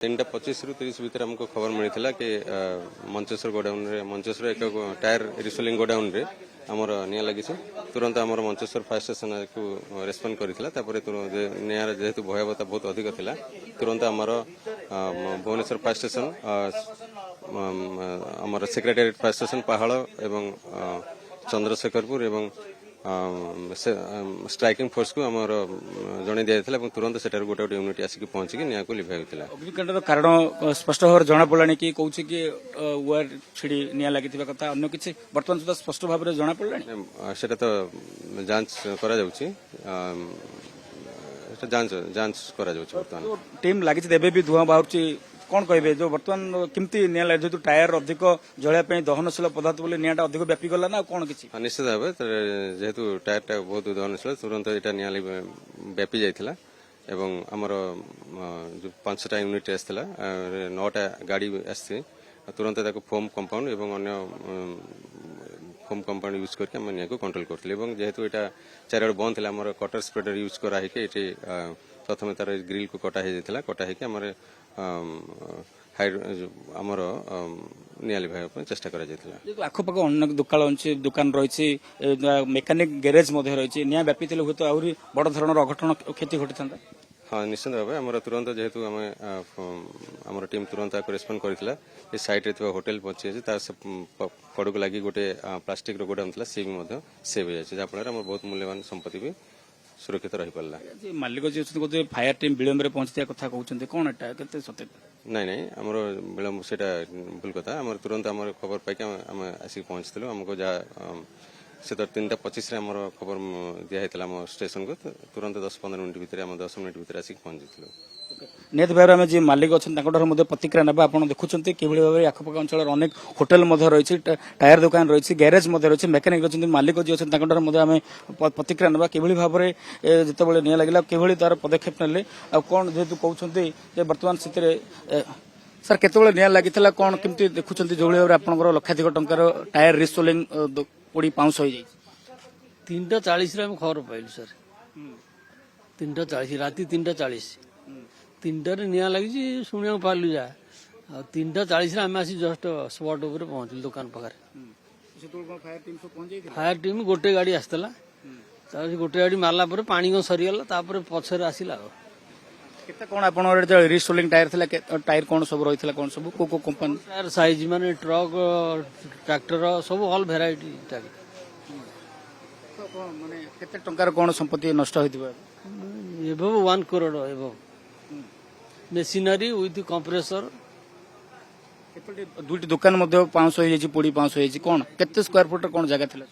3:25 ରୁ 30 हमको खबर मिली कि मंचेश्वर गोडाउन रे मंचेश्वर एक टायर रिसोलिंग गोडाउन रे आमर निया लगी तुरंत आमर मंचेश्वर फायर स्टेशन को रेस्पॉन्ड करता नियार जेहेतु भयावहता बहुत अधिक थिला तुरंत आमर भुवनेश्वर फायर स्टेशन आमर सेक्रेटेरिएट फायर स्टेशन पहाड़ एवं चंद्रशेखरपुर एवं स्ट्राइकिंग फोर्स को आमर जन दिया तुरंत से गोटे गोटे यूनिट आसिक पहुंचिक निया को लिभा होता अग्निकांड कारण स्पष्ट भाव जना पड़ा कि कौन कि वायर छिड़ी निया लगी कथा अन्य किसी बर्तमान सुधा स्पष्ट भाव में जना पड़ा सेटा तो जांच करा जाउची जांच करा जाउची बर्तमान टीम लगी देबे भी धुआं बाहर कौन कहे जो बर्तमान केमती निया लगे जेहेतु टायर अधिक जलिया दहनशील पदार्थ बोले नियाटा अधिक व्यापी गला ना कौन किसी निश्चित भाव जेहेतु टायर टा बहुत दहनशील तुरंत यहाँ निया व्यापी जाइथिला एवं आमर जो 5टा यूनिट आसला 9टा गाड़ी आसी तुरंत फोम कंपाउंड एवं अन्य फोम कंपाउंड यूज करके आम निया को कंट्रोल करते जेहेतु यहाँ चारिआड बंद थी आम कटर स्प्रेडर यूज कराई प्रथम तार ग्रिल को कटा हो कटा होमर आमर निया लिभाई चेष्टा करा आखपाख अनेक दुकान रही मेकानिक गैरेज रही निया व्यापी हुए तो आहरी बड़ धरण अघटन क्षति घटी था हाँ निश्चित भाव आम तुरंत जेहेतु आम टीम तुरंत रेस्पॉन्ड करथिला ए साइड रे होटेल पहुंची पड़क लगी गोटे प्लास्टिक गोडाउन था सी भी सेव हो जाए जहाँफल आम बहुत मूल्यवान संपत्ति भी सुरक्षित रही पारा मालिक जी फायर टीम विलंब पहुंचा कथा कहते कौन एटा सत्य नाई नाई आमर विलंब से भूल कथा आम तुरंत आम खबर पाई आम आसिक पहुंचलु आमको जहाँ से तो 3:25 आम खबर दिया आम स्टेशन को तुरंत 10-15 मिनट भितर आम 10 मिनट भितर आसिक पहुंची निहत भाव में जी मालिक अच्छा प्रतिक्रिया ना आप देखुं कि भाव में आखपाख अंचल अनेक होटेल रही टायर दुकान रही गैरेज रही मेकानिक रही मालिक जी अच्छा आम प्रतिक्रिया ना कि भाव में जिते निया लगे कि तार पदक्षेप ने कौन जेहेतु कहते बर्तमान से सर केतबेले निया लगी कौन केमती देखुं जो भाव में आप लक्षाधिक टंकार टायर रिसोलिंग पोड़ी पाउंस हो जाए 3:40 खबर पाइलु सर 3:40 राति 3:40 3टार निया लगी शुणा पार्लु जा 3:40 आम आसी जस्ट स्पॉट उपर पहुंचलु दुकान पाखे फायर टीम गोटे गाड़ी आसला गोटे गाड़ी मारला पानी कौन सरीगला पछर आसला केते कौन आप रिसोलिंग टायर थिला टायर कौन सब रही कौन सब को कंपनी टायर साइज माने ट्रक ट्रैक्टर सब ऑल वेराइटी टायर माने केते टंकार कौन संपत्ति नष्ट होइतिबा above 1 crore above machinery with compressor दुईटी दुकान पाउंस हो जाए पोड़ी पाउंस हो जाए कौन केते स्क्वायर फुट कौन जगह थिला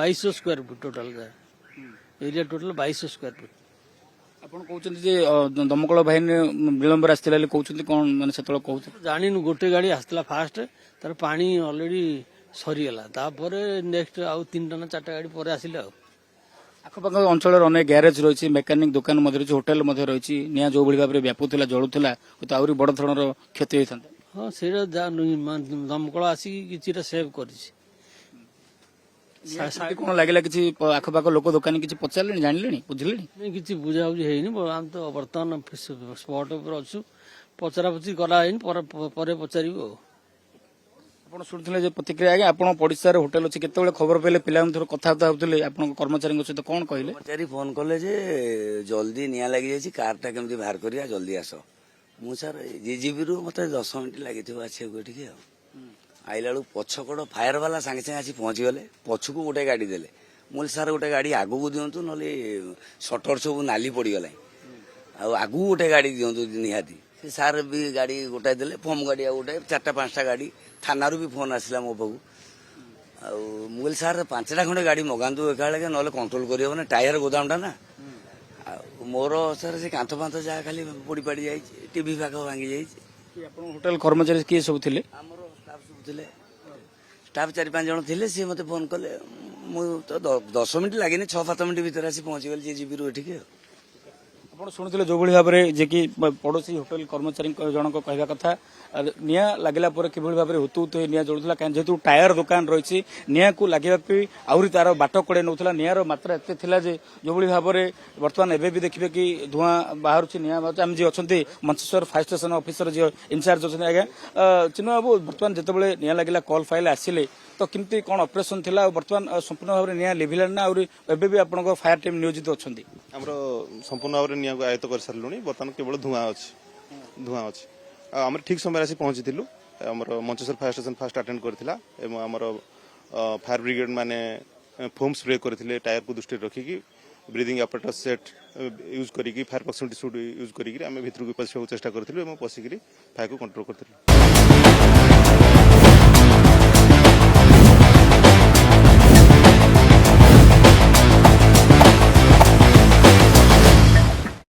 2200 square foot total area total 2200 square foot ଆପଣ କହୁଛନ୍ତି ଯେ ଦମକଳ ବାହିନୀ ବିଳମ୍ବରେ ଆସିଥିଲା ବୋଲି କହୁଛନ୍ତି କଣ ମାନେ ସେତେବେଳେ କହୁଥିଲେ ଜାଣିନୁ ଗୋଟେ ଗାଡି ଆସିଥିଲା ଫାଷ୍ଟ ତାର ପାଣି ଅଲରେଡି ସରିଗଲା ତାପରେ ନେକ୍ସଟ ଆଉ 3ଟା ନା 4ଟା ଗାଡି ପରେ ଆସିଲେ ଆଉ ଆଖପାଖ ଅଞ୍ଚଳରେ ଅନେକ ଗ୍ୟାରେଜ ରହିଛି ମେକାନିକ ଦୋକାନ ମଧ୍ୟ ରହିଛି ହୋଟେଲ ମଧ୍ୟ ରହିଛି ନିଆଁ ଯୋଉଭଳି ଭାବରେ ବ୍ୟାପୁଥିଲା ଜଳୁଥିଲା ତ ଆହୁରି ବଡ ଧରଣର କ୍ଷତି ହୋଇଥାନ୍ତା ହଁ ସେଇଟା ଦମକଳ ଆସିକି କିଛିଟା ସେଭ୍ କରିଛି कौन लगे कि आखपाख लोक दुकानी किसी पचारे जानी बुझे किसी बुझाबुझी है आम तो बर्तमान स्पॉट पर अच्छु पचरा पचरी कराई पचार आप शुणुले प्रतिक्रिया आगे आप पड़ोसार होटेल अच्छे केत खबर पाइले पिला कथबार्ता होते आप कर्मचारी सहित कौन कहले कर्मचारी फोन कले जल्दी निया लगी जाए कारटा केमती बाहर करिया जल्दी आस मु सर जीजीबी रु मत 10 मिनिट लगी आसिया आइला बेलू पछकड़ फायर वाला सांगे सांगे आसी पहुंची गले पछकू गोटे गाड़ी देले मुझे सार गोटे गाड़ी आगू दिंतु ना सटर सब नाली पड़गला आगू गोटे गाड़ी दिंतु निहाती से सार भी गाड़ी गोटाए देले फोम गाड़ी आ गोटाए 4-5टा गाड़ी थाना भी फोन आसला मो पाखु मुझे सार 5टा खंडे गाड़ी मगातु एका ना कंट्रोल कर टायर गोदाम टा ना मोर सर से कांथ फांथ जहाँ खाली पड़ी पड़ी जाए टीवी पाख भांगी जाए होटेल कर्मचारी किए सब थे स्टाफ 4-5 जन थे सी मत फोन कले मुझे तो 10 मिनिट लगे 6-7 मिनिट भितर आसी पहुंची गली जीबी रू एठिक ଆପଣ ଶୁଣିଥିଲେ ଯୋଉଭଳି ଭାବରେ ଯେ କି ପଡୋଶୀ ହୋଟେଲ କର୍ମଚାରୀ ଜଣଙ୍କ କହିବା କଥା ନିଆଁ ଲାଗିଲା ପରେ କିଭଳି ଭାବରେ ହୁତୁ ହୁତୁ ନିଆଁ ଜଳୁଥିଲା କାରଣ ଯେହେତୁ ଟାୟାର ଦୋକାନ ରହିଛି ନିଆଁକୁ ଲାଗିବାକୁ ଆହୁରି ତାର ବାଟ କଡେ ନେଉଥିଲା ନିଆଁର ମାତ୍ରା ଏତେ ଥିଲା ଯେ ଯୋଉଭଳି ଭାବରେ ବର୍ତ୍ତମାନ ଏବେ ବି ଦେଖିବେ କି ଧୂଆଁ ବାହାରୁଛି ନିଆଁ ବାହାରୁଛି ଆମେ ଯିଏ ଅଛନ୍ତି ମଞ୍ଚେଶ୍ୱର ଫାୟାର ଷ୍ଟେସନ ଅଫିସର ଯିଏ ଇନଚାର୍ଜ ଅଛନ୍ତି ଆଜ୍ଞା ଚିନ୍ମୟ ବାବୁ ବର୍ତ୍ତମାନ ଯେତେବେଳେ ନିଆଁ ଲାଗିଲା କଲ୍ ଫାଇଲ ଆସିଲେ ତ କେମିତି କଣ ଅପରେସନ ଥିଲା ଆଉ ବର୍ତ୍ତମାନ ସମ୍ପୂର୍ଣ୍ଣ ଭାବରେ ନିଆଁ ଲିଭିଲାଣି ନା ଆହୁରି ଏବେ ବି ଆପଣଙ୍କ ଫାୟାର ଟିମ୍ ନିୟୋଜିତ ଅଛନ୍ତି ଆମର ସମ୍ପୂର୍ଣ୍ଣ ଭାବରେ ନିଆଁକୁ ଆୟତ୍ତ କରିସାରିଲୁଣି ବର୍ତ୍ତମାନ କେବଳ ଧୂଆଁ ଅଛି ଆଉ ଆମେ ଠିକ୍ ସମୟରେ ଆସି ପହଞ୍ଚିଥିଲୁ ଆମର Mancheswar fire station fast attend କରିଥିଲା ଏବଂ ଆମର ଫାୟାର ବ୍ରିଗେଡ ମାନେ ଫୋମ୍ ସ୍ପ୍ରେ କରିଥିଲେ ଟାୟାରକୁ ଦୃଷ୍ଟିରେ ରଖିକି ବ୍ରିଦିଂ ଆପାରେଟସ୍ ସେଟ୍ ୟୁଜ୍ କରିକି ଫାୟାର ପ୍ରକ୍ସିମିଟି ସୁଟ୍ ୟୁଜ୍ କରିକି ଆମେ ଭିତରକୁ ପଶିବାକୁ ଚେଷ୍ଟା କରିଥିଲୁ ଏବଂ ପଶିକିରି ଫାୟାରକୁ କଣ୍ଟ୍ରୋଲ କରିଥିଲୁ